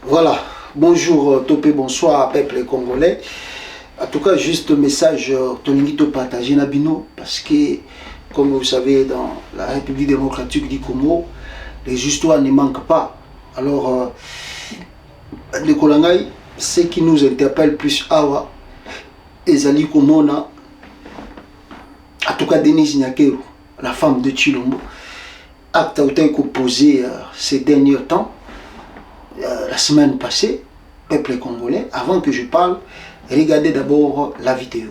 Voilà, bonjour Topé, bonsoir peuple congolais. En tout cas, juste un message de partager Nabino parce que, comme vous savez, dans la République démocratique du Congo, les histoires ne manquent pas. Alors, les Kolangai, ce qui nous interpelle plus, Awa, Ezali Komona, en tout cas Denise Nyakero, la femme de Chilombo, acte a été posé ces derniers temps, la semaine passée, peuple congolais. Avant que je parle, regardez d'abord la vidéo.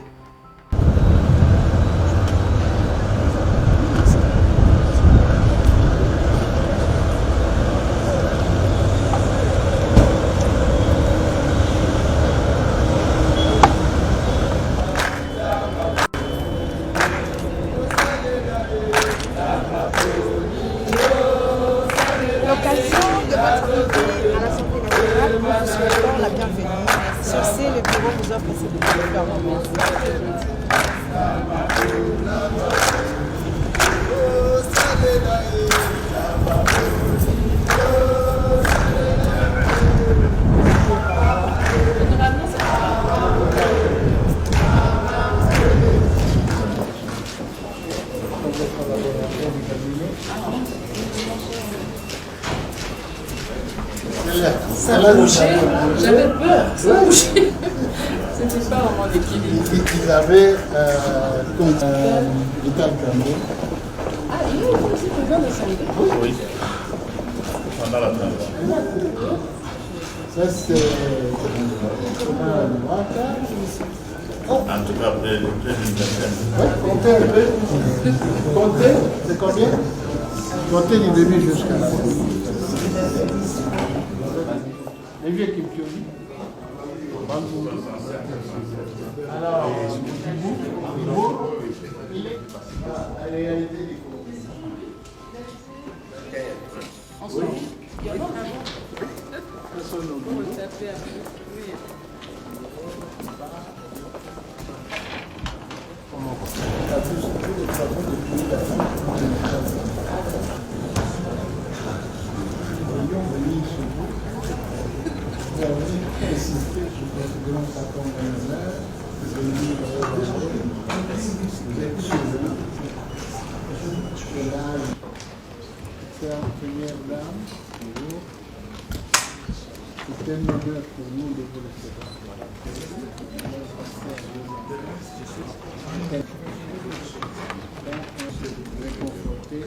J'avais peur, ça a bougé. C'était pas vraiment l'équilibre. Ils avaient Vital Kambo. Ah, il est aussi président de Sénégal. Oui. Pendant la transition. Ça, c'est. En tout cas, près d'une vingtaine. Oui, comptez, c'est combien? Comptez du début jusqu'à la fin. Les vieux qui pionent. Alors, il est la réalité du Congo. C'est la première dame. C'est un honneur pour nous de vous recevoir. Réconforter.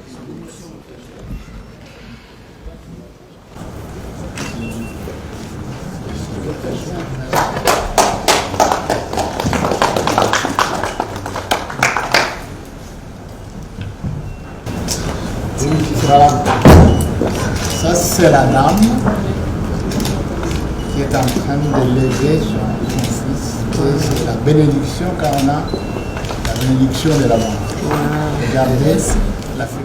Voilà. Ça, c'est la dame qui est en train de lever son fils. Et c'est la bénédiction car on a la bénédiction de la mort. Regardez la fille.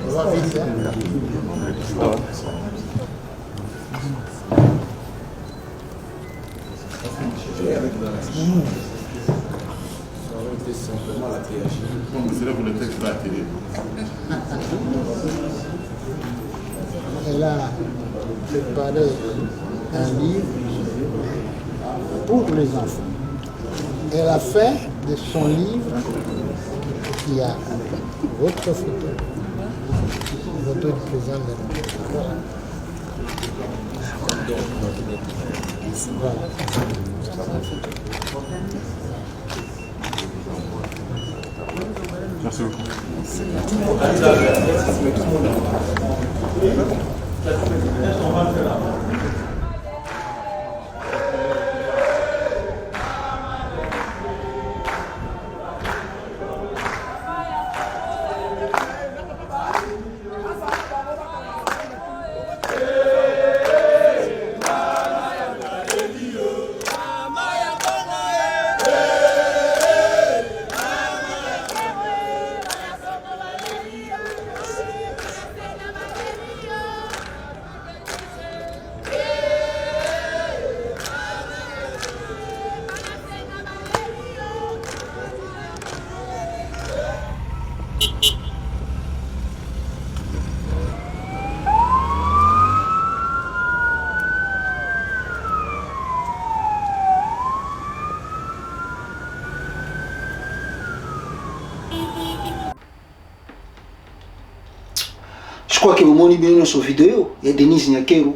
On va vite, hein? C'est là pour le texte de la télé. Elle a préparé un livre pour les enfants. Elle a fait de son livre qui a votre photo, photo du président de la République. Voilà. Merci beaucoup. crois que au moins bien sur vidéo, il y a Denis Nyakero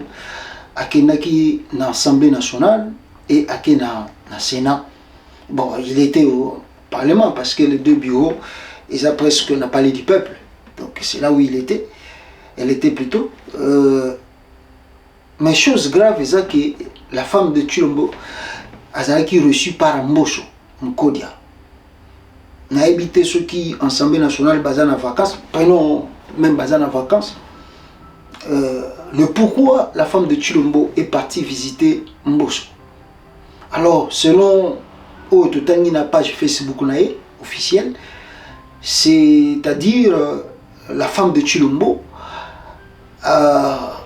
qui dans l'Assemblée nationale et qui dans le Sénat. Bon, il était au Parlement parce que les deux bureaux, ils ont presque n'a parlé du peuple. Donc c'est là où il était. Elle était plutôt. Mais chose grave, c'est que la femme de Tshilombo a été reçue par Mbosho, Nkodia. On a habité ceux qui, Assemblée nationale, basés en vacances, prenons même basés en vacances. Le pourquoi la femme de Tshilombo est partie visiter Mbosho. Alors, selon la page Facebook officielle, c'est-à-dire la femme de Tshilombo a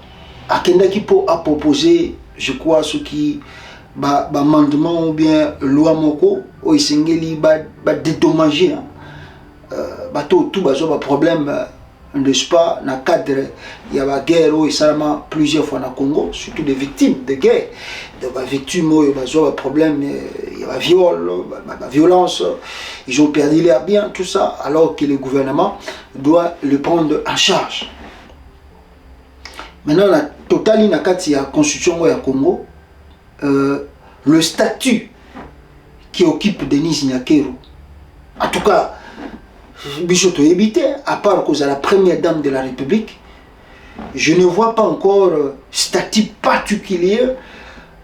proposé, je crois, ce qui amendement ou bien loi moko o isengeli ba dédommager tout problème n'est-ce pas dans le cadre il y a la guerre où seulement plusieurs fois dans Congo, surtout des victimes de guerre, des victimes où il y a problème, il y a la violence, ils ont perdu leurs biens, tout ça, alors que le gouvernement doit le prendre en charge. Maintenant, la totale dans la constitution du Congo, le statut qui occupe Denis Nyakero, en tout cas, Bichoto évité, à part cause à la première dame de la République, je ne vois pas encore statut particulier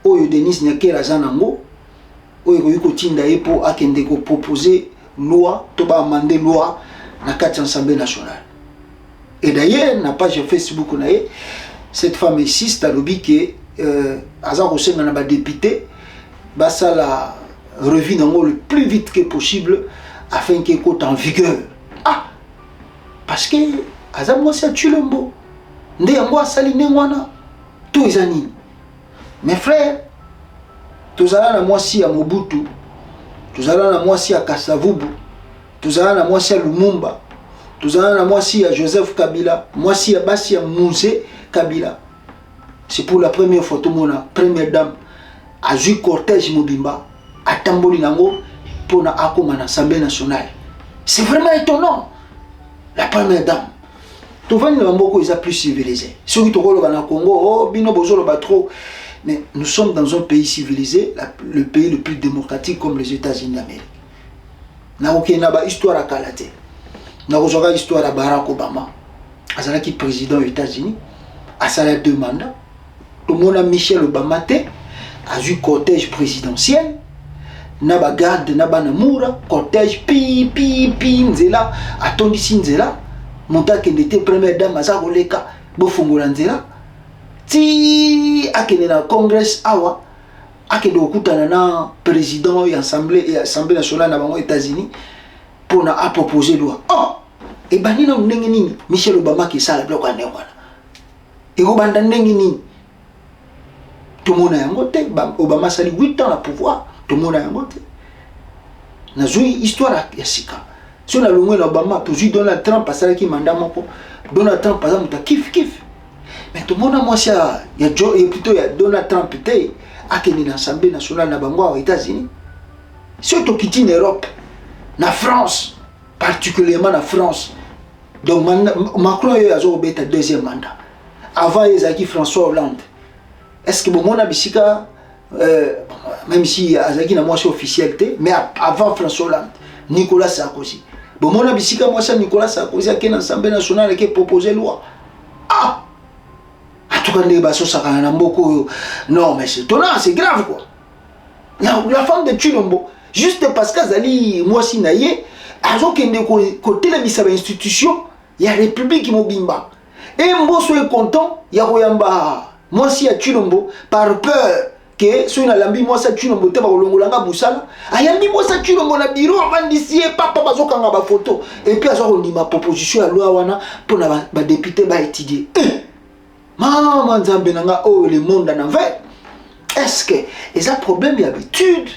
où Denis Nyakero a zanango, où il y a proposer loi, toba amender loi dans l'Assemblée nationale. Et d'ailleurs, na page Facebook cette femme insiste à l'objet que Azar Hossein n'a pas député, ça la revue le plus vite que possible afin qu'il soit en vigueur. Ah, parce que Azar moi c'est Tshilombo, ndé moi saline wana, tout les années. Mes frères, tous allons à moi si à Mobutu, tous allons à moi si à Kasavubu, tous allons à moi si à Lumumba, tous allons à moi si à Joseph Kabila, moi si à Bassi à Mouzé Kabila. C'est pour la première fois tout le monde, première dame, a joué cortège Mobimba, à Tamboli Nango, pour l'Assemblée nationale. C'est vraiment étonnant. La première dame. Tout le monde est plus civilisé. Ceux qui sont au Congo, oh, bino bozo le trop. Mais nous sommes dans un pays civilisé, le pays le plus démocratique comme les États-Unis d'Amérique. Nous avons une histoire à Kalate. Nous avons une histoire à Barack Obama. Qui est président des États-Unis. À ça 2 mandats. Tout le monde a Michel Obama a eu cortège présidentiel. Naba garde naba namura cortège pi nzela atondisi nzela monta qui était première dame azagoleka bofungola nzela ti akene na congrès awa akende okutana na président et assemblée nationale na bango États-Unis pour na proposer loi. Oh et banina ndenge nini Michel Obama qui sala bloc ane wana et obanda ndenge nini tout le monde a monté Obama sali 8 ans à pouvoir. Tout le monde a monté. Nous avons une histoire à Sika. Si on a l'ongé Obama, toujours Donald Trump, parce qu'il mandat mon Donald Trump, par exemple, kiff. Mais tout le monde a moi il y a Donald Trump, il y a l'Assemblée nationale aux États-Unis. Surtout qui est en Europe, en France, particulièrement en France. Donc Macron a eu un deuxième mandat. Avant, il y a François Hollande. Est-ce que mon monde a Bissika même si Azaki n'a moi c'est officiel, mais avant François Hollande, Nicolas Sarkozy. Bon, mon abisika moi c'est Nicolas Sarkozy qui est dans l'Assemblée nationale qui a proposé loi. Ah, en tout cas, les bassos ça a beaucoup. Non, mais c'est étonnant, c'est grave quoi. La femme de Tshilombo, juste parce qu'Azali moi si naïe, azo kende côté la bisa institution, il y a République Mobimba. Et Mbosso est content, il y a Royamba. Moi si à Tshilombo par peur que si on a l'ambi moi ça Tshilombo te ba kolongolanga busala ayambi moi ça Tshilombo na bureau avant d'ici papa bazokanga ba photo et puis azo ma proposition à loi wana pour na ba député ba étudier maman nzambe nanga oh le monde en avait est-ce que ils a problème d'habitude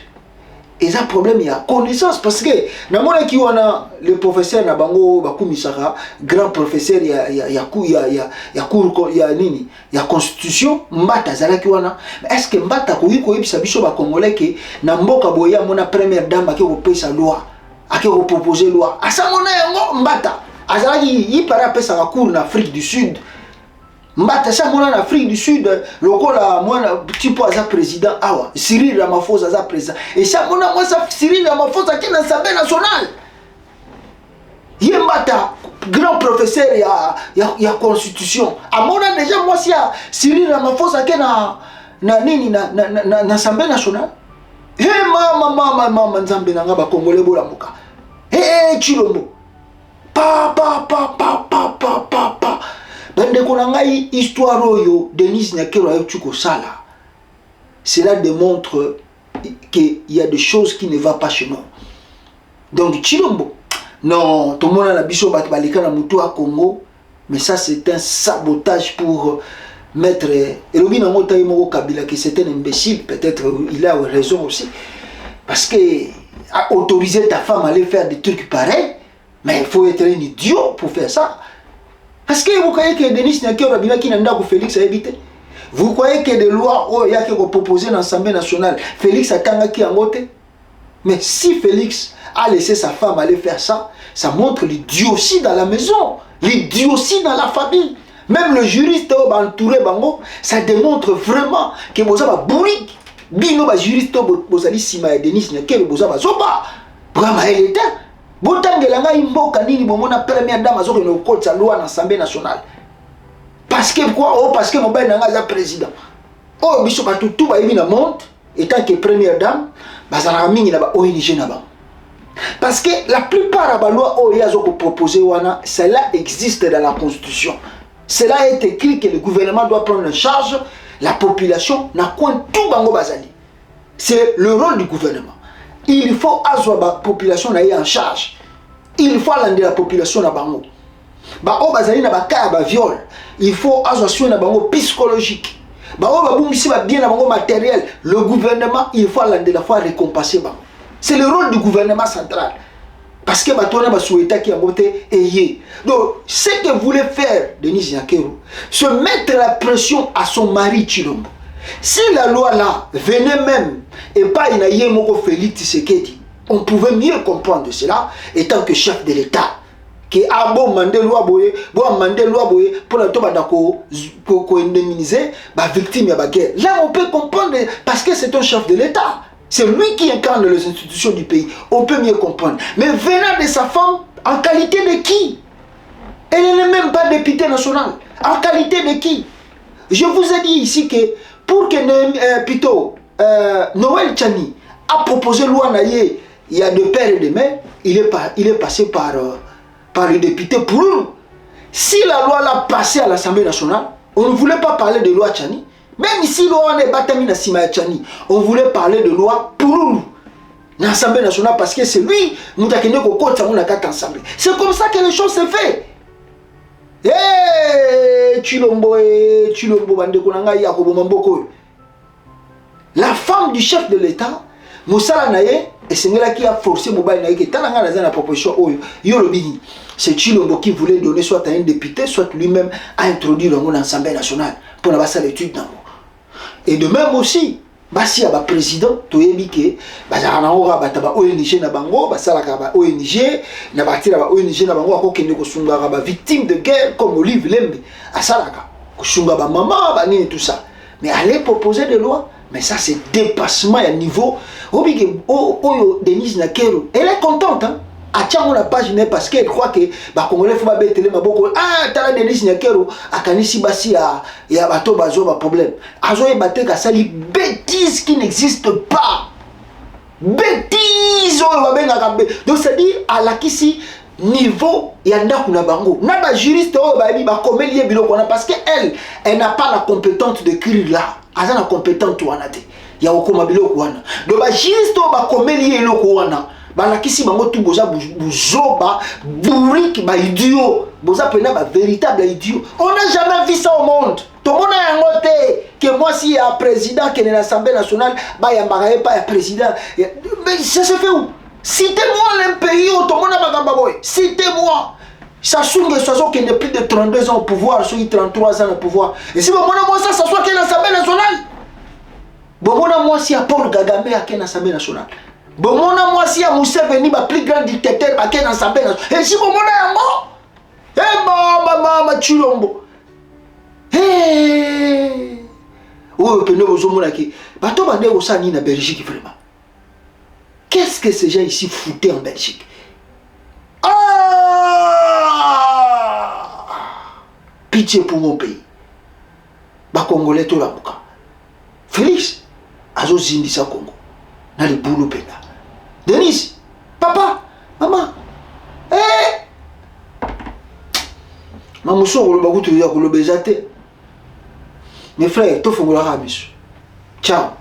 ils a problème de connaissance parce que na mona ki wana le professeur na bango bakumisaka grand professeur ya cour ya nini ya constitution mbata zala ki wana est-ce que mbata ko yiko yebisa biso ba congolais ke na mboka boya mona première dame ki ko pesa loi aki ko proposer loi asa mona yango mbata il paraît appeler ça cours en Afrique du Sud. Mbata ça mon en Afrique du Sud, le là moi petit peu à président awa Cyril Ramaphosa à président. Et ça mon moi ça Cyril Ramaphosa qui est dans l'Assemblée nationale. Yembata grand professeur il y a constitution. À mon déjà moi si Cyril Ramaphosa qui na l'Assemblée nationale. Mama nzambe nanga ba Congolais bolamuka. Chilombo. Pa. Bande konangai histoire oyo Denis Nyakero ayuko sala. Cela démontre qu'il y a des choses qui ne vont pas chez nous. Donc Chilombo. Non, tout le monde a la biso bat balika na mutu à Congo, mais ça c'est un sabotage pour mettre Elobi na mota yimo Kabila que c'est un imbécile, peut-être il a raison aussi parce que autoriser ta femme à aller faire des trucs pareils, mais il faut être un idiot pour faire ça. Parce que vous croyez que Denis Nyakero Rabina qui n'a pas Félix a évité. Vous croyez que des lois il y a qui proposé dans l'Assemblée nationale, Félix a kangaki en moté. Mais si Félix a laissé sa femme aller faire ça, ça montre l'idiotie dans la maison, l'idiotie dans la famille. Même le juriste entouré bango, ça démontre vraiment que vous avez bourrique. Bino ba juriste vous allez sima et Denis Nyakero vous avez zoba. Brama elle était. Botangelanga imboka nini bomona première dame azo no code sa loi dans l'Assemblée nationale. Parce que quoi? Oh parce que mon ben nanga président. Oh biso ba tout ba na monte étant que première dame, bazala mingi na ba ONG na ba. Parce que la plupart des lois qui proposées, cela existe dans la Constitution. Cela est écrit que le gouvernement doit prendre en charge la population. C'est le rôle du gouvernement. Il faut que la population ait en charge. Il faut que la population ait en charge. Il faut assurer la psychologique. Matériel. Le gouvernement, il faut récompenser. C'est le rôle du gouvernement central. Parce que Batona va souhaiter qu'il y ait un voté ayé. Donc, ce que voulait faire Denis Nyakero, se mettre la pression à son mari Chilombo. Si la loi là venait même et pas Inaye Moko Félix Tshisekedi, on pouvait mieux comprendre cela étant que chef de l'État. Qui a beau mandé loi boye, pour la tombe pour indemniser la victime de la guerre. Là, on peut comprendre parce que c'est un chef de l'État. C'est lui qui incarne les institutions du pays. On peut mieux comprendre. Mais venant de sa femme, en qualité de qui? Elle n'est même pas députée nationale. En qualité de qui? Je vous ai dit ici que pour que Noël Tchani a proposé loi naïe, il y a de père et de mère, il est passé par le député pour nous. Si la loi l'a passée à l'Assemblée nationale, on ne voulait pas parler de loi Tchani. Même ici, on est battu à Sima Tchani. On voulait parler de loi pour nous. L'Assemblée nationale, parce que c'est lui, nous avons ensemble. C'est comme ça que les choses se font. La femme du chef de l'État, Moussala Naye, et c'est là qui a forcé Mobile Naye, qui est dans la proposition, c'est Chilombo qui voulait donner soit à un député, soit lui-même à introduire l'Assemblée nationale pour la base l'étude. Et de même aussi, si il y a un président, tu as dit que il y a ONG na bango, ONG na batira ONG na bango ko kende ko sunga ba victime de guerre comme Olive Lembe à Salaka, ko sunga ba maman ba nini tout ça. Mais aller proposer des lois, mais ça c'est dépassement à niveau. Denis Nyakero, elle est contente hein. A tiens la page parce qu'elle croit que bah Congolais faut pas bêter les maboko t'as Denis Nyakero à kanisi basi ya bato bazo ba problème azo e baté ka sali bêtise qui n'existe pas, bêtise donc c'est dire à la kisi niveau ya ndaku na bango na ba juriste o ba bi ba komelie biloko na parce que elle n'a pas la compétence de écrire là aza na compétence wana te ya okoma biloko wana donc ba juriste o ba komelie biloko wana balakisi bango tout boza buzoba bourrique ba idiot boza pena ba véritable idiot. On n'a jamais vu ça au monde. Tout le monde a noté que moi si un président qui est dans l'Assemblée nationale ba yambaraye pas un président. Mais ça se fait où? Citez-moi un pays où tout le monde a bagamba boy. Citez-moi. Sassou Nguesso qui n'est plus de 32 ans au pouvoir, ceux qui 33 ans au pouvoir. Et si bon moi ça soit qui est dans l'Assemblée nationale. Bon moi si à Paul Kagame qui est dans l'Assemblée nationale. Bon moi si à Moussa Veni, le plus grand dictateur qui est dans l'Assemblée nationale. Et si bon mama Chilombo. Oh, pene bozomona ki. Bato bande osani na Belgique vraiment. Qu'est-ce que ces gens ici foutaient en Belgique? Pitié pour mon pays. Ba Congolais to la muka. Félix, azo zindi sa Congo. Na le boulot pena. Denise, papa, maman. Maman so ba kutu ya ko lobezate. Mes frères, to fongola rabisu. Ciao.